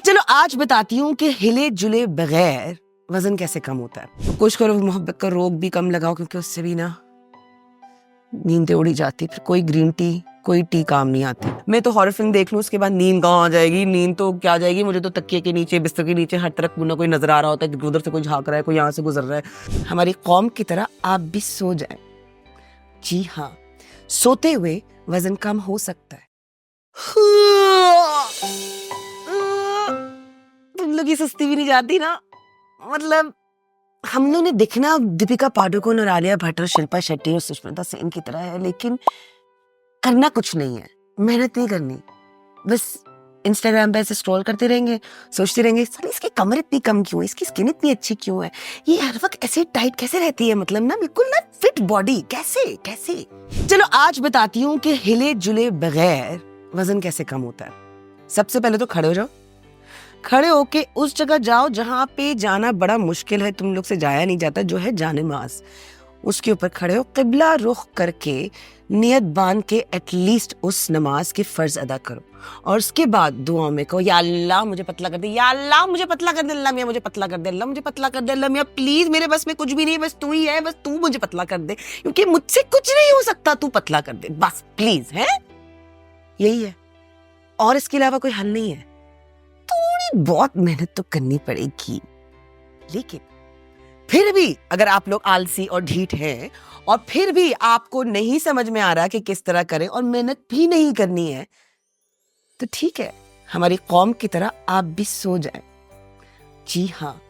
चलो आज बताती हूँ कि हिले जुले बगैर वजन कैसे कम होता है। कोशिश करो मोहब्बत का रोग भी कम लगाओ, क्योंकि उससे भी ना नींद उड़ी जाती। फिर कोई ग्रीन टी कोई टी काम नहीं आती। मैं तो हॉरर फिल्म देख लूं, उसके बाद नींद कहाँ आ जाएगी। नींद तो क्या जाएगी, मुझे तो तकिए के नीचे बिस्तर के नीचे हर तरफ ना कोई नजर आ रहा होता है। उधर से कोई झांक रहा है, कोई यहाँ से गुजर रहा है। हमारी कौम की तरह आप भी सो जाए। जी हाँ, सोते हुए वजन कम हो सकता है। तुम लोग ये सुस्ती भी नहीं जाती ना। मतलब हम लोग ने दिखना दीपिका पादुकोण और आलिया भट्ट और शिल्पा शेट्टी और सुष्मिता सेन की तरह है, लेकिन करना कुछ नहीं है, मेहनत नहीं करनी। बस इंस्टाग्राम पे ऐसे स्क्रॉल करते रहेंगे, सोचते रहेंगे साली इसकी कमर इतनी कम क्यों है, इसकी स्किन इतनी अच्छी क्यों है, ये हर वक्त ऐसे टाइट कैसे रहती है, मतलब ना बिल्कुल ना फिट बॉडी, कैसे कैसे। चलो आज बताती हूँ कि हिले जुले बगैर वजन कैसे कम होता है। सबसे पहले तो खड़े हो जाओ। खड़े होके उस जगह जाओ जहां पे जाना बड़ा मुश्किल है, तुम लोग से जाया नहीं जाता, जो है जानेमाज। उसके ऊपर खड़े हो, किबला रुख करके नियत बांध के एटलीस्ट उस नमाज के फर्ज अदा करो। और उसके बाद दुआ में कहो, या अल्लाह मुझे पतला कर दे, या अल्लाह मुझे पतला कर दे, अल्लाह मियां मुझे पतला कर दे, अल्लाह मुझे पतला कर दे, अल्लाह मियां प्लीज मेरे बस में कुछ भी नहीं, बस तू ही है, बस तू मुझे पतला कर दे, क्योंकि मुझसे कुछ नहीं हो सकता, तू पतला कर दे बस प्लीज। है यही है, और इसके अलावा कोई हल नहीं है। थोड़ी बहुत मेहनत तो करनी पड़ेगी, लेकिन फिर भी अगर आप लोग आलसी और ढीठ हैं और फिर भी आपको नहीं समझ में आ रहा कि किस तरह करें और मेहनत भी नहीं करनी है, तो ठीक है, हमारी कौम की तरह आप भी सो जाएं। जी हाँ,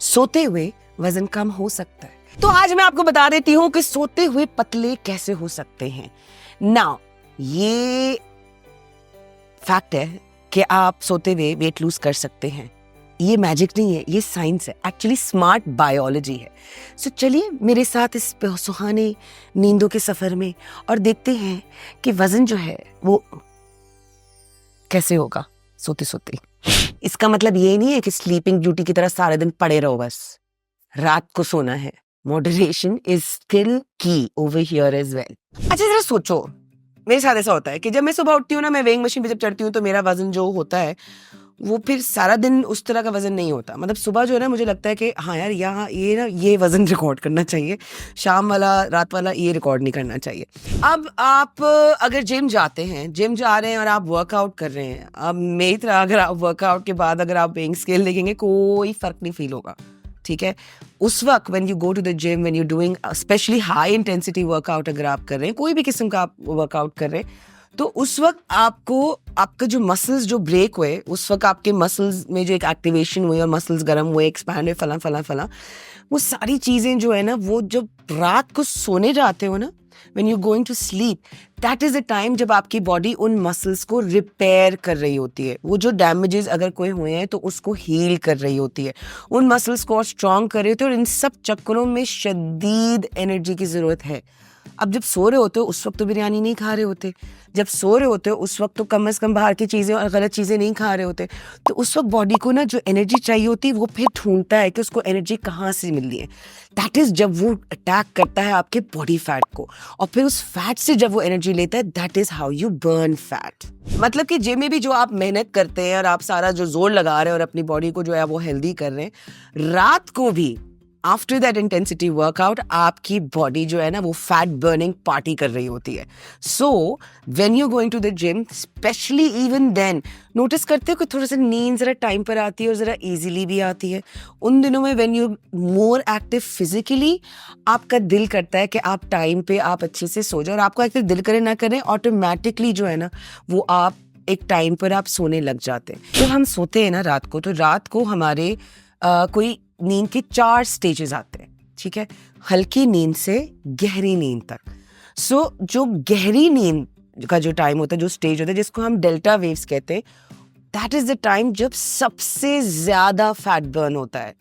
सोते हुए वजन कम हो सकता है। तो आज मैं आपको बता देती हूं कि सोते हुए पतले कैसे हो सकते हैं। नाउ ये फैक्ट है कि आप सोते हुए वेट लूज कर सकते हैं। ये मैजिक नहीं है, ये साइंस है, एक्चुअली स्मार्ट बायोलॉजी है। सो चलिए मेरे साथ इस सुहाने नींदों के सफर में और देखते हैं कि वजन जो है वो कैसे होगा सोते सोते। इसका मतलब ये नहीं है कि स्लीपिंग ब्यूटी की तरह सारे दिन पड़े रहो, बस रात को सोना है। मॉडरेशन इज स्टिल की ओवर हियर एज वेल। अच्छा जरा सोचो, मेरे साथ ऐसा होता है कि जब मैं सुबह उठती हूँ ना, मैं वेइंग मशीन पे जब चढ़ती हूँ तो मेरा वजन जो होता है वो फिर सारा दिन उस तरह का वजन नहीं होता। मतलब सुबह जो है ना, मुझे लगता है कि हाँ यार यहाँ ये ना ये वजन रिकॉर्ड करना चाहिए, शाम वाला रात वाला ये रिकॉर्ड नहीं करना चाहिए। अब आप अगर जिम जाते हैं, जिम जा रहे हैं और आप वर्कआउट कर रहे हैं, अब मेरी तरह अगर आप वर्कआउट के बाद अगर आप वेइंग स्केल देखेंगे कोई फर्क नहीं फील होगा, ठीक है। उस वक्त when you go to the gym, when you doing specially high intensity workout, अगर आप कर रहे हैं कोई भी किस्म का आप वर्कआउट कर रहे हैं, तो उस वक्त आपको आपका जो मसल्स जो ब्रेक हुए, उस वक्त आपके मसल्स में जो एक एक्टिवेशन हुई और मसल्स गर्म हुए, एक्सपैंड हुए, फला फला फला, वो सारी चीज़ें जो है ना, वो जब रात को सोने जाते हो ना, when you going to sleep, that is the time जब आपकी बॉडी उन मसल्स को रिपेयर कर रही होती है। वो जो डैमेजेस अगर कोई हुए हैं तो उसको हील कर रही होती है, उन मसल्स को और स्ट्रॉन्ग कर रही होती है। और इन सब चक्करों में शदीद एनर्जी की ज़रूरत है। अब जब सो रहे होते हो उस वक्त तो बिरयानी नहीं खा रहे होते, जब सो रहे होते हो उस वक्त तो कम से कम बाहर की चीज़ें और गलत चीज़ें नहीं खा रहे होते, तो उस वक्त बॉडी को ना जो एनर्जी चाहिए होती है वो फिर ढूंढता है कि उसको एनर्जी कहाँ से मिल रही है। दैट इज़ जब वो अटैक करता है आपके बॉडी फैट को, और फिर उस फैट से जब वो एनर्जी लेता है, that is how you burn fat. मतलब कि जिम में भी जो आप मेहनत करते हैं और आप सारा जो जोर लगा रहे हैं और अपनी बॉडी को जो है वो हेल्दी कर रहे हैं, रात को भी आफ्टर दैट इंटेंसिटी वर्कआउट आपकी बॉडी जो है ना वो फैट बर्निंग पार्टी कर रही होती है। So when you going to the gym, specially even then, notice करते हो कि थोड़ा सा नींद ज़रा टाइम पर आती है और ज़रा इजीली भी आती है उन दिनों में। When you more active physically, आपका दिल करता है कि आप टाइम पे आप अच्छे से सो जाओ, और आपको एक्टिव दिल करे ना करें, ऑटोमेटिकली जो है ना वो आप एक टाइम पर आप सोने लग जाते हैं। जब हम सोते हैं ना रात को, तो रात को हमारे कोई नींद के 4 स्टेजेस आते हैं, ठीक है, हल्की नींद से गहरी नींद तक। सो जो गहरी नींद का जो टाइम होता है, जो स्टेज होता है, जिसको हम डेल्टा वेव्स कहते हैं, दैट इज द टाइम जब सबसे ज्यादा फैट बर्न होता है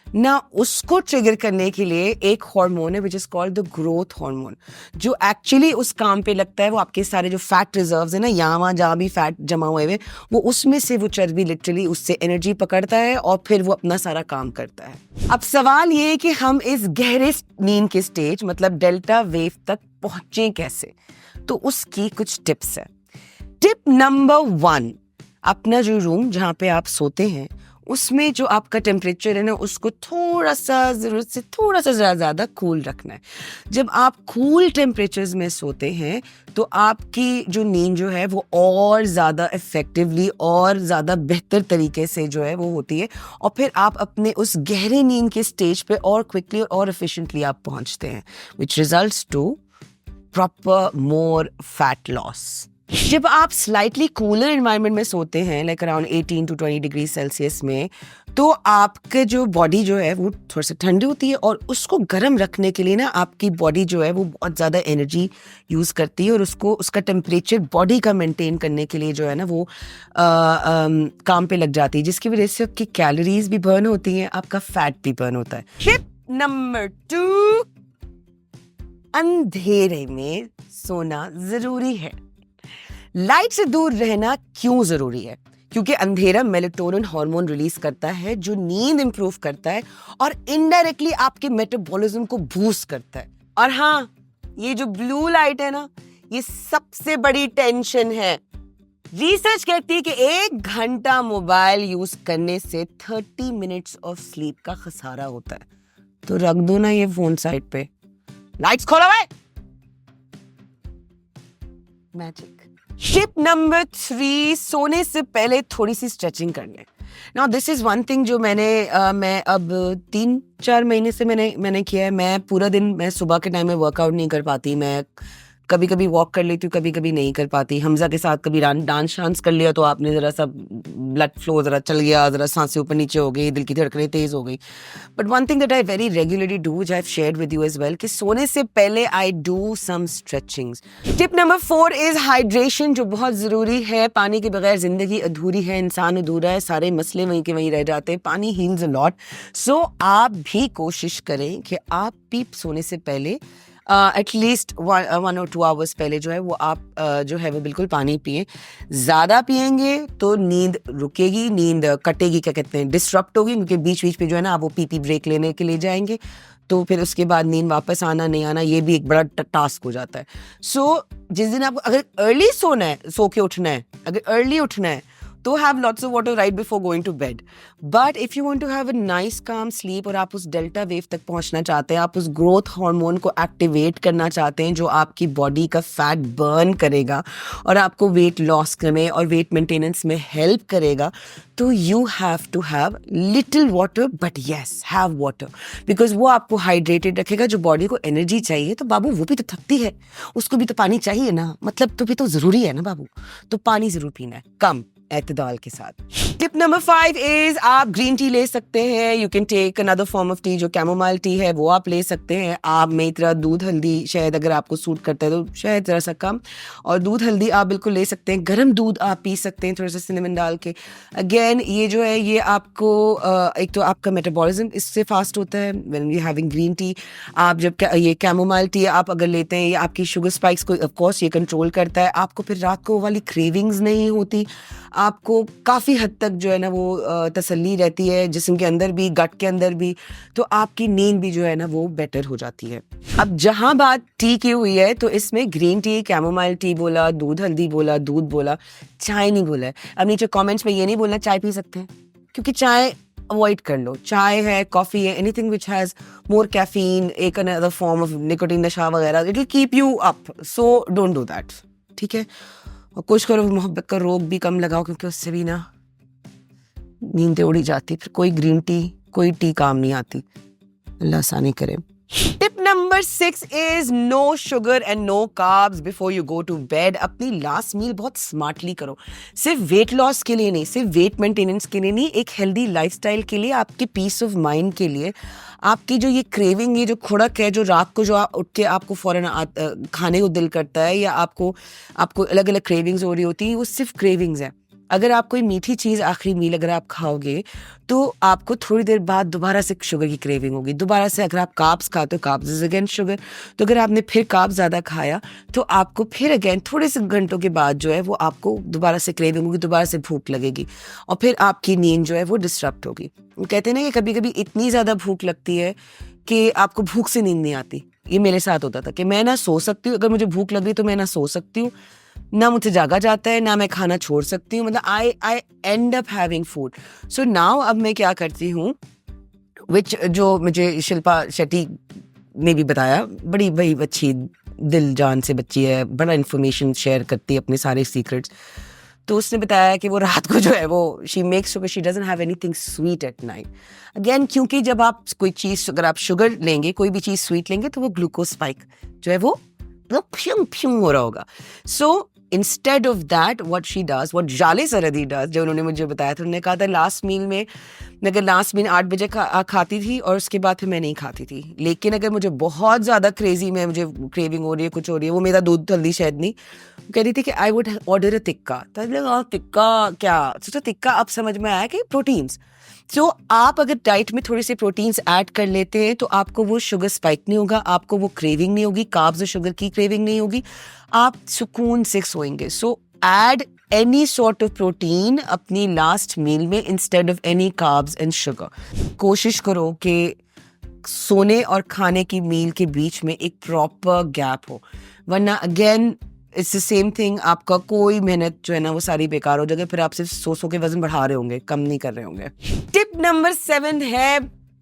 ना। उसको ट्रिगर करने के लिए एक हार्मोन है which is called the growth hormone, जो एक्चुअली उस काम पे लगता है। वो आपके सारे जो फैट रिजर्व्स है ना, यहाँ वहाँ जहाँ भी फैट जमा हुए हुए, वो उसमें से वो चर्बी लिटरली उससे एनर्जी पकड़ता है और फिर वो अपना सारा काम करता है। अब सवाल ये है कि हम इस गहरे नींद के स्टेज मतलब डेल्टा वेव तक पहुंचे कैसे, तो उसकी कुछ टिप्स है। टिप नंबर 1, अपना जो रूम जहाँ पे आप सोते हैं उसमें जो आपका टेम्परेचर है ना उसको थोड़ा सा ज़रूरत से थोड़ा सा ज़्यादा कूल रखना है। जब आप कूल टेम्परेचर्स में सोते हैं तो आपकी जो नींद जो है वो और ज़्यादा इफ़ेक्टिवली और ज़्यादा बेहतर तरीके से जो है वो होती है, और फिर आप अपने उस गहरे नींद के स्टेज पे और क्विकली और एफिशिएंटली आप पहुंचते हैं, which results to proper more fat loss. जब आप स्लाइटली कूलर एनवायरनमेंट में सोते हैं like around 18 to 20 degree Celsius में, तो आपके जो बॉडी जो है वो थोड़ा सा ठंडी होती है, और उसको गर्म रखने के लिए ना आपकी बॉडी जो है वो बहुत ज़्यादा एनर्जी यूज़ करती है, और उसको उसका टेम्परेचर बॉडी का मेंटेन करने के लिए जो है ना वो काम पे लग जाती है, जिसकी वजह से आपकी कैलोरीज भी बर्न होती हैं, आपका फैट भी बर्न होता है। टिप नंबर 2, अंधेरे में सोना ज़रूरी है। लाइट से दूर रहना क्यों जरूरी है? क्योंकि अंधेरा मेलेटोनिन हार्मोन रिलीज करता है जो नींद इंप्रूव करता है और इनडायरेक्टली आपके मेटाबॉलिज्म को बूस्ट करता है। और हाँ, ये जो ब्लू लाइट है ना, ये सबसे बड़ी टेंशन है। रिसर्च कहती है कि 1 घंटा मोबाइल यूज करने से 30 मिनट्स ऑफ स्लीप का खसारा होता है। तो रख दो ना ये फोन साइड पे, लाइट्स खोलो भाई। मैजिक। टिप नंबर 3, सोने से पहले थोड़ी सी स्ट्रेचिंग कर लें। Now this is one thing जो मैं अब 3-4 महीने से मैंने किया है। मैं पूरा दिन, मैं सुबह के टाइम में वर्कआउट नहीं कर पाती, मैं कभी कभी वॉक कर लेती हूँ, कभी कभी नहीं कर पाती। हमजा के साथ कभी डांस शांस कर लिया तो आपने ज़रा सा ब्लड फ्लो ज़रा चल गया, ज़रा सांसें ऊपर नीचे हो गई, दिल की धड़कनें तेज़ हो गई। But one thing that I very regularly do, which I have shared with you as well, कि सोने से पहले I do some stretchings. Tip number 4 is hydration, जो बहुत ज़रूरी है। पानी के बगैर ज़िंदगी अधूरी है, इंसान अधूरा है, सारे मसले वहीं के वहीं रह जाते हैं। पानी हील्स अ लॉट। सो आप भी कोशिश करें कि आप भी सोने से पहले एटलीस्ट 1 or 2 आवर्स पहले जो है वो आप जो है वो बिल्कुल पानी पिए। ज़्यादा पिएंगे तो नींद रुकेगी, नींद कटेगी, क्या कहते हैं, डिस्टर्ब होगी, क्योंकि बीच बीच पे जो है ना आप वो पी ब्रेक लेने के लिए जाएंगे, तो फिर उसके बाद नींद वापस आना नहीं आना ये भी एक बड़ा टास्क हो जाता है। सो जिस दिन आपको अगर अर्ली सोना है, सो के उठना है, अगर अर्ली उठना है तो have lots of water right before going to bed. But if you want to have a nice calm sleep और आप उस डेल्टा वेव तक पहुंचना चाहते हैं, आप उस ग्रोथ हार्मोन को एक्टिवेट करना चाहते हैं जो आपकी बॉडी का फैट बर्न करेगा और आपको वेट लॉस करने और वेट मेंटेनेंस में हेल्प करेगा, तो you have to have little water, but yes have water, because वो आपको हाइड्रेटेड रखेगा। जो बॉडी को एनर्जी चाहिए, तो बाबू वो भी तो थकती है, उसको भी तो पानी चाहिए ना, मतलब तो भी तो ज़रूरी है ना बाबू, तो पानी ज़रूर पीना है, कम एतदाल के साथ। टिप नंबर 5 इज आप ग्रीन टी ले सकते हैं। You can take another form of tea, जो कैमोमाइल टी है वो आप ले सकते हैं। आप में तरह दूध हल्दी शायद अगर आपको सूट करता है तो शायद जरा सा कम, और दूध हल्दी आप बिल्कुल ले सकते हैं। गर्म दूध आप पी सकते हैं थोड़ा सा सिनेमन डाल के। अगेन ये जो है ये आपको एक तो आपका मेटाबॉलिज्म इससे फास्ट होता है when you having green tea. आप जब ये कैमोमाइल टी आप अगर लेते हैं, ये आपकी शुगर स्पाइक्स को ऑफ कोर्स ये कंट्रोल करता है। आपको फिर रात को वाली क्रेविंग्स नहीं होती, आपको काफ़ी हद तक जो है ना वो तसल्ली रहती है जिस्म के अंदर भी, गट के अंदर भी, तो आपकी नींद भी जो है ना वो बेटर हो जाती है। अब जहाँ बात टी की हुई है तो इसमें ग्रीन टी, कैमोमाइल टी बोला, दूध हल्दी बोला, दूध बोला, चाय नहीं बोला है। अब नीचे कमेंट्स में ये नहीं बोलना चाय पी सकते हैं, क्योंकि चाय अवॉइड कर लो। चाय है, कॉफ़ी है, anything which has more caffeine, एक अनदर फॉर्म ऑफ निकोटीन, नशा वगैरह, it will keep you up, so don't do that, ठीक है। और कोशिश करो मोहब्बत का रोग भी कम लगाओ, क्योंकि उससे भी ना नींदें उड़ी जाती, फिर कोई ग्रीन टी कोई टी काम नहीं आती। अल्लाह आसानी करे। Tip number 6 is no sugar and no carbs before you go to bed. अपनी लास्ट मील बहुत स्मार्टली करो, सिर्फ वेट लॉस के लिए नहीं, सिर्फ वेट मेंटेनेंस के लिए नहीं, एक हेल्दी लाइफस्टाइल के लिए, आपके पीस ऑफ माइंड के लिए। आपकी जो ये क्रेविंग, ये जो खुड़क है, जो रात को जो आप उठ के आपको फौरन खाने को दिल करता है, या आपको अलग अलग क्रेविंग्स हो रही होती है, वो सिर्फ क्रेविंग्स है। अगर आप कोई मीठी चीज़ आखिरी मील अगर आप खाओगे तो आपको थोड़ी देर बाद दोबारा से शुगर की क्रेविंग होगी, दोबारा से। अगर आप कार्ब्स खाते हो, कार्ब्स इज अगेन शुगर, तो अगर आपने फिर कार्ब्स ज़्यादा खाया तो आपको फिर अगेन थोड़े से घंटों के बाद जो है वो आपको दोबारा से क्रेविंग होगी, दोबारा से भूख लगेगी, और फिर आपकी नींद जो है वो डिस्टर्ब होगी। कहते हैं ना कि कभी कभी इतनी ज़्यादा भूख लगती है कि आपको भूख से नींद नहीं आती। ये मेरे साथ होता था कि मैं ना सो सकती हूँ, अगर मुझे भूख लग रही तो मैं ना सो सकती हूँ, ना मुझसे जागा जाता है, ना मैं खाना छोड़ सकती हूँ, मतलब I end up having food. So now अब मैं क्या करती हूँ, विच जो मुझे शिल्पा शेट्टी ने भी बताया, बड़ी बड़ी अच्छी दिल जान से बच्ची है, बड़ा इन्फॉर्मेशन शेयर करती है अपने सारे सीक्रेट्स. तो उसने बताया कि वो रात को जो है वो she makes sure she doesn't have anything sweet at night. Again क्योंकि जब आप कोई चीज़, अगर आप शुगर लेंगे, कोई भी चीज़ स्वीट लेंगे, तो वो ग्लूकोज स्पाइक जो है वो फ्यूंग फ्यूंग हो रहा होगा. So instead of that what she does, what जाले सरदी डज, जो उन्होंने मुझे बताया था, उन्होंने कहा था लास्ट मील में, मैं अगर लास्ट मील 8 बजे खाती थी और उसके बाद फिर मैं नहीं खाती थी. लेकिन अगर मुझे बहुत ज़्यादा क्रेजी में मुझे क्रेविंग हो रही है, कुछ हो रही है, वो मेरा दूध हल्दी शायद नहीं, कह रही थी कि आई वुड ऑर्डर अ टिक्का. तो टिक्का क्या, सोचो टिक्का अब समझ में आया कि प्रोटीन्स. तो आप अगर डाइट में थोड़े से प्रोटीन्स ऐड कर लेते हैं तो आपको वो शुगर स्पाइक नहीं होगा, आपको वो क्रेविंग नहीं होगी, कार्ब्स और शुगर की क्रेविंग नहीं होगी, आप सुकून से सोएंगे. So add any sort of protein अपनी लास्ट मील में instead of any carbs and sugar. कोशिश करो कि सोने और खाने की मील के बीच में एक प्रॉपर गैप हो, वरना again it's the same thing, आपका कोई मेहनत जो है ना वो सारी बेकार हो जाएगी, फिर आप सिर्फ सो के वजन बढ़ा रहे होंगे, कम नहीं कर रहे होंगे. टिप नंबर 7 है,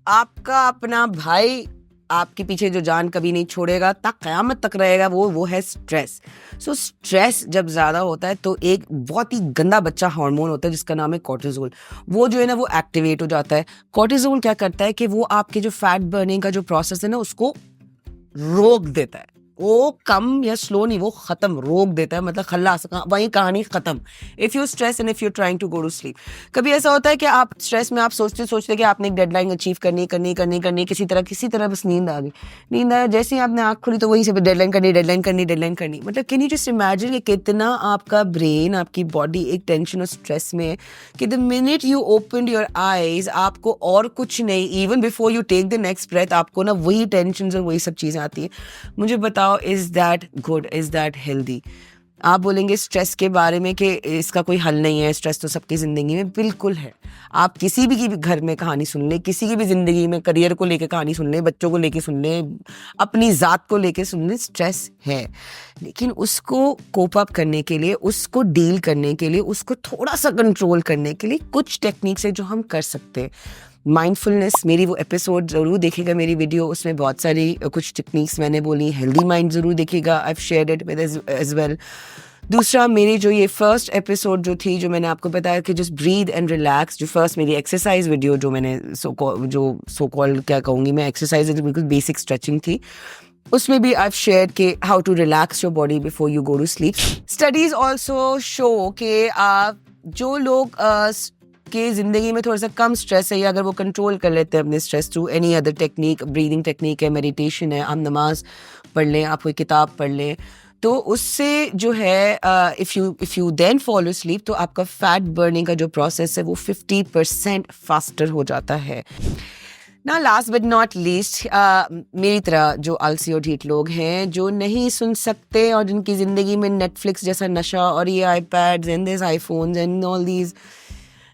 आपका अपना भाई आपके पीछे जो जान कभी नहीं छोड़ेगा, तक क़यामत तक रहेगा, वो है स्ट्रेस. सो स्ट्रेस जब ज़्यादा होता है तो एक बहुत ही गंदा बच्चा हार्मोन होता है जिसका नाम है कॉर्टिसोल. वो जो है ना वो एक्टिवेट हो जाता है. कॉर्टिसोल क्या करता है कि वो आपके जो फैट बर्निंग का जो प्रोसेस है ना उसको रोक देता है. वो कम या स्लो नहीं, वो खत्म, रोक देता है, मतलब खल्लास, वही कहानी खत्म. If you stress and if you trying to go to sleep. कभी ऐसा होता है कि आप स्ट्रेस में आप सोचते कि आपने एक डेडलाइन अचीव करनी, किसी तरह बस नींद आ गई, जैसे ही आपने आँख खुली तो वहीं से डेडलाइन करनी. मतलब कैन यू जस्ट इमेजिन कि कितना आपका ब्रेन, आपकी बॉडी एक टेंशन और स्ट्रेस में है कि the minute you open your eyes आपको और कुछ नहीं, even before you take the next breath आपको ना वही टेंशन और वही सब चीज़ें आती हैं. मुझे बताओ, is that good, is that healthy? आप बोलेंगे स्ट्रेस के बारे में कि इसका कोई हल नहीं है, स्ट्रेस तो सबकी ज़िंदगी में बिल्कुल है. आप किसी भी घर में कहानी सुन लें, किसी की भी ज़िंदगी में करियर को लेकर कहानी सुन लें, बच्चों को लेकर सुन लें, अपनी ज़ात को लेकर सुन लें, स्ट्रेस है. लेकिन उसको कोप अप करने के लिए, उसको डील करने के लिए, उसको थोड़ा सा कंट्रोल करने के लिए कुछ टेक्निक्स है जो हम कर सकते हैं. माइंडफुलनेस, मेरी वो एपिसोड ज़रूर देखिएगा, मेरी वीडियो, उसमें बहुत सारी कुछ टेक्निक्स मैंने बोली. हेल्दी माइंड ज़रूर देखिएगा, I have shared it with as well. दूसरा, मेरी जो ये फर्स्ट एपिसोड जो थी, जो मैंने आपको बताया कि जस्ट ब्रीद एंड रिलैक्स, जो फर्स्ट मेरी एक्सरसाइज वीडियो जो मैंने सो कॉल्ड क्या कहूँगी मैं, एक्सरसाइज बिल्कुल बेसिक स्ट्रेचिंग थी, उसमें भी आई हैव शेयर्ड कि how to relax your body before you go to sleep. Studies also show कि जो लोग कि ज़िंदगी में थोड़ा सा कम स्ट्रेस है, या अगर वो कंट्रोल कर लेते हैं अपने stress through any other technique, breathing technique है, मेडिटेशन है, आप नमाज पढ़ लें, आप कोई किताब पढ़ लें, तो उससे जो है if you then follow sleep, तो आपका फैट बर्निंग का जो प्रोसेस है वो 50% फास्टर हो जाता है. ना लास्ट बट नॉट लीस्ट, मेरी तरह जो आलसी और ढीठ लोग हैं जो नहीं सुन सकते और जिनकी ज़िंदगी में नेटफ्लिक्स जैसा नशा और ये iPads and this iPhones and all these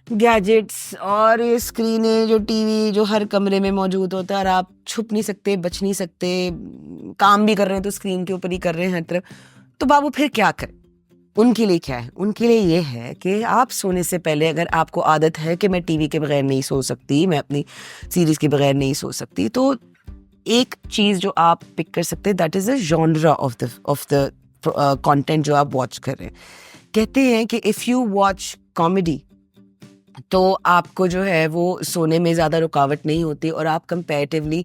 gadgets और ये स्क्रीनें, जो टीवी जो हर कमरे में मौजूद होता है और आप छुप नहीं सकते, बच नहीं सकते, काम भी कर रहे हैं तो स्क्रीन के ऊपर ही कर रहे हैं हर तरफ, तो बाबू फिर क्या करें? उनके लिए क्या है? उनके लिए ये है कि आप सोने से पहले, अगर आपको आदत है कि मैं टीवी के बगैर नहीं सो सकती, मैं अपनी सीरीज़ के बगैर नहीं सो सकती, तो एक चीज़ जो आप पिक कर सकते हैं, that is the genre of the content जो आप वॉच कर रहे हैं. कहते हैं कि इफ़ यू वॉच कॉमेडी तो आपको जो है वो सोने में ज़्यादा रुकावट नहीं होती और आप कंपैरेटिवली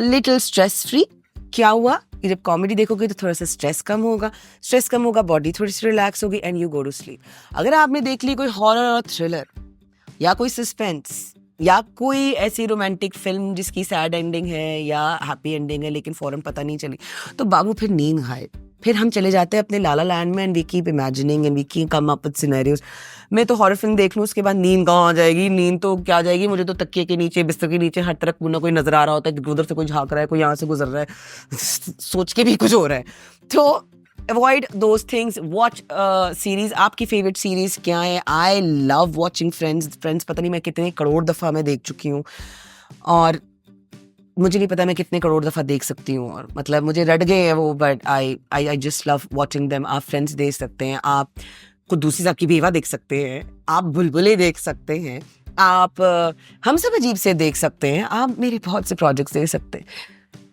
लिटिल स्ट्रेस फ्री. क्या हुआ कि जब कॉमेडी देखोगे तो थोड़ा सा स्ट्रेस कम होगा, बॉडी थोड़ी सी रिलैक्स होगी and you go to sleep. अगर आपने देख ली कोई हॉरर और थ्रिलर या कोई सस्पेंस या कोई ऐसी रोमांटिक फिल्म जिसकी सैड एंडिंग है या हैप्पी एंडिंग है लेकिन फ़ौरन पता नहीं चली, तो बाबू फिर नींद आए, फिर हम चले जाते हैं अपने लाला लैंड में and we keep imagining and we keep come up with scenarios. मैं तो हॉरर फिल्म देख लूँ, उसके बाद नींद कहाँ आ जाएगी? नींद तो क्या जाएगी, मुझे तो तकिए के नीचे, बिस्तर के नीचे हर तरफ कोई ना कोई नजर आ रहा होता है, उधर से कोई झाँक रहा है, कोई यहाँ से गुजर रहा है, सोच के भी कुछ हो रहा है. तो avoid those things, watch series. आपकी फेवरेट सीरीज क्या है? I love watching friends. पता नहीं मैं कितने करोड़ दफ़ा मैं देख चुकी हूँ. और मुझे नहीं पता मैं कितने करोड़ दफ़ा देख सकती हूँ, और मतलब मुझे रट गए हैं वो, but I just love watching them. आप फ्रेंड्स देख सकते हैं, आप कुद्दूसी साहब की बेवा देख सकते हैं, आप बुलबुलें देख सकते हैं, आप हम सब अजीब से देख सकते हैं, आप मेरे बहुत से प्रोजेक्ट्स देख सकते हैं।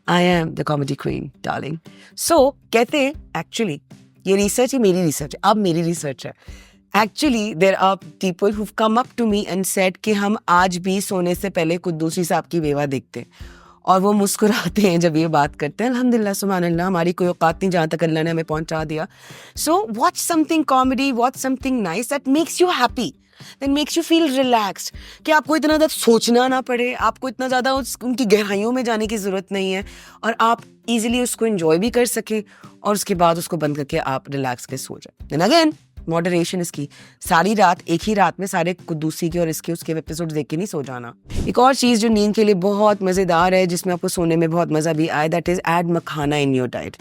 I am the comedy queen darling. So कहते हैं एक्चुअली ये रिसर्च है, मेरी रिसर्च है, अब मेरी रिसर्च है। Actually there are people who come up to me and said कि हम आज भी सोने से पहले कुद्दूसी साहब की बेवा देखते हैं, और वो मुस्कुराते हैं जब ये बात करते हैं। अल्हम्दुलिल्लाह सुभान अल्लाह, हमारी कोई औकात नहीं जहाँ तक अल्लाह ने हमें पहुँचा दिया। So watch something comedy, watch something nice that makes you happy, that makes you feel relaxed, कि आपको इतना ज़्यादा सोचना ना पड़े, आपको इतना ज़्यादा उनकी गहराइयों में जाने की ज़रूरत नहीं है, और आप ईजिली उसको इन्जॉय भी कर सकें, और उसके बाद उसको बंद करके आप रिलैक्स के सो जाए। देन अगेन मॉडरेशन इसकी, सारी रात एक ही रात में सारे कुद्दूसी के और इसके उसके एपिसोड देख के नहीं सो जाना। एक और चीज़ जो नींद के लिए बहुत मज़ेदार है, जिसमें आपको सोने में बहुत मज़ा भी आए, that is add makhana in your diet.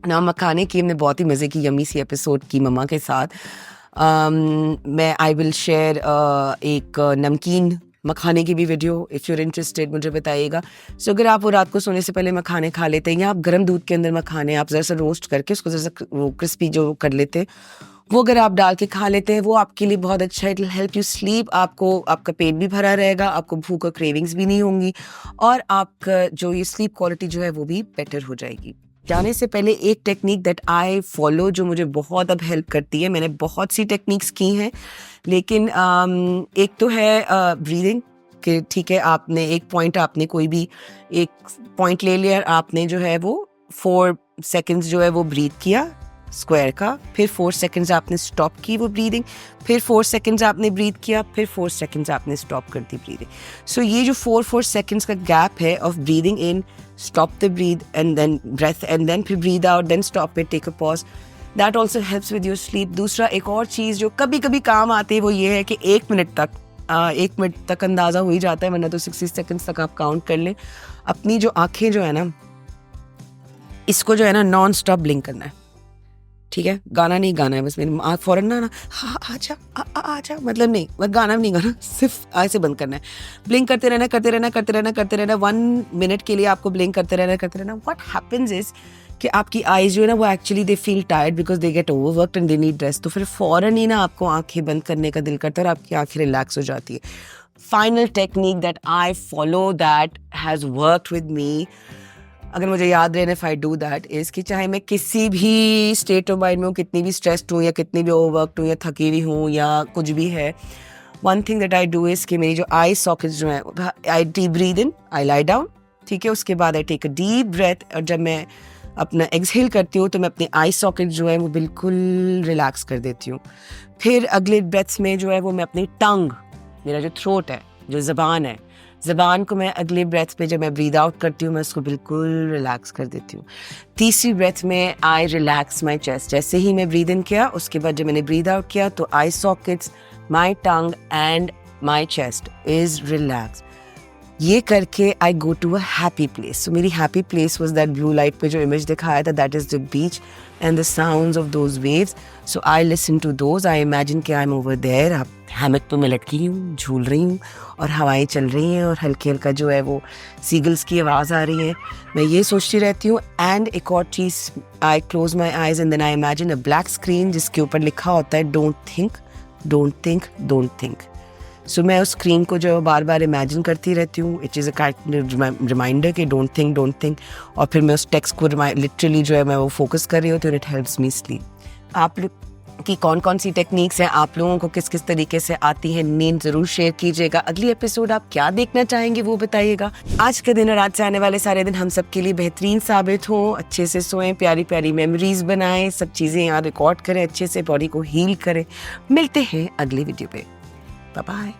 ना मखाने की हमने बहुत ही मज़े की यमी सी एपिसोड की मम्मा के साथ। मैं आई विल शेयर एक नमकीन मखाने की भी वीडियो, इफ़ यूर इंटरेस्टेड मुझे बताइएगा। सो अगर आप वो रात को सोने से पहले मखाने खा लेते हैं, या आप गर्म दूध के अंदर मखाने आप ज़रा सा रोस्ट करके उसको ज़रा सा वो क्रिस्पी जो कर लेते हैं, वो अगर आप डाल के खा लेते हैं, वो आपके लिए बहुत अच्छा है। It will help you sleep, आपको आपका पेट भी भरा रहेगा, आपको भूख और क्रेविंग्स भी नहीं होंगी, और आपका जो ये स्लीप क्वालिटी जो है वो भी बेटर हो जाएगी। जाने से पहले एक टेक्निक दैट आई फॉलो जो मुझे बहुत अब हेल्प करती है, मैंने बहुत सी टेक्निक्स की हैं, लेकिन एक तो है ब्रीदिंग, कि ठीक है आपने एक पॉइंट, आपने कोई भी एक पॉइंट ले लिया, आपने जो है वो 4 सेकेंड्स जो है वो ब्रीथ किया स्क्वायर का, फिर 4 सेकेंड्स आपने स्टॉप की वो ब्रीदिंग, फिर 4 सेकेंड्स आपने ब्रीथ किया, फिर 4 सेकेंड्स आपने स्टॉप कर दी ब्रीदिंग। सो ये जो 4 सेकेंड्स का गैप है of breathing in, stop the breath and then breath and then फिर breathe out, then stop it, take a pause, that also helps with your sleep. दूसरा एक और चीज़ जो कभी कभी काम आती है वो ये है कि 1 मिनट तक अंदाज़ा हो ही जाता है, वरना तो 60 सेकेंड्स तक आप काउंट कर लें। अपनी जो आँखें जो है ना, इसको जो है ना नॉन स्टॉप ब्लिंक करना है, ठीक है, गाना नहीं गाना है, बस मेरी फौरन ना हाँ आजा आजा, मतलब नहीं, बस गाना भी नहीं गाना, सिर्फ ऐसे बंद करना है, ब्लिंक करते रहना 1 मिनट के लिए आपको ब्लिंक करते रहना। व्हाट हैपेंस इज कि आपकी आईज जो है ना वो actually they feel tired because they get overworked and they need rest, तो फिर फौरन ही ना आपको आंखें बंद करने का दिल करता है और आपकी आंखें रिलैक्स हो जाती है। Final technique that I follow that has worked with me, अगर मुझे याद रहे if I do that is कि चाहे मैं किसी भी स्टेट ऑफ माइंड में हूँ, कितनी भी स्ट्रेस्ड हूँ या कितनी भी ओवरवर्क्ड हूँ या थकी हुई हूँ या कुछ भी है, one thing that I do is कि मेरी जो आई सॉकेट्स जो हैं, I deep breathe in, I lie down, ठीक है, उसके बाद I take a deep breath, और जब मैं अपना एक्सहेल करती हूँ तो मैं अपनी आई सॉकेट जो है वो बिल्कुल रिलैक्स कर देती हूँ। फिर अगले ब्रेथ्स में जो है वो मैं अपनी टंग, मेरा जो थ्रोट है, जो ज़बान है, ज़बान को मैं अगले ब्रेथ पे जब मैं ब्रीद आउट करती हूँ मैं उसको बिल्कुल रिलैक्स कर देती हूँ। तीसरी ब्रेथ में आई रिलैक्स माई चेस्ट, जैसे ही मैं ब्रीद इन किया उसके बाद जब मैंने ब्रीद आउट किया तो eye sockets, my tongue and my chest is relax. ये करके I go to a happy place. So मेरी happy place was that blue light पे जो इमेज दिखाया था, that is the beach and the sounds of those waves. So I listen to those, I imagine कि I am over there, आप hammock पे मैं लटकी हूँ, झूल रही हूँ और हवाएं चल रही हैं और हल्की हल्का जो है वो सीगल्स की आवाज़ आ रही है, मैं ये सोचती रहती हूँ। एंड एक और चीज़, I close my eyes and then I imagine a black screen जिसके ऊपर लिखा होता है don't think, don't think, don't think. So मैं उस स्क्रीन को जो बार बार इमेजिन करती रहती हूँ, इट इज़ अ रिमाइंडर कि डोंट थिंक, डोंट थिंक, और फिर मैं उस टेक्स्ट को लिटरली जो है मैं वो फोकस कर रही होती हूँ, इट हेल्प्स मी स्लीप। आप लोग की कौन कौन सी टेक्निक्स हैं, आप लोगों को किस किस तरीके से आती है, नींद ज़रूर शेयर कीजिएगा। अगली एपिसोड आप क्या देखना चाहेंगे वो बताइएगा। आज का दिन और आज से आने वाले सारे दिन हम सब के लिए बेहतरीन साबित हो, अच्छे से सोएं, प्यारी प्यारी मेमोरीज बनाएं, सब चीज़ें यहाँ रिकॉर्ड करें, अच्छे से बॉडी को हील करें। मिलते हैं अगली वीडियो पे, बाय बाय।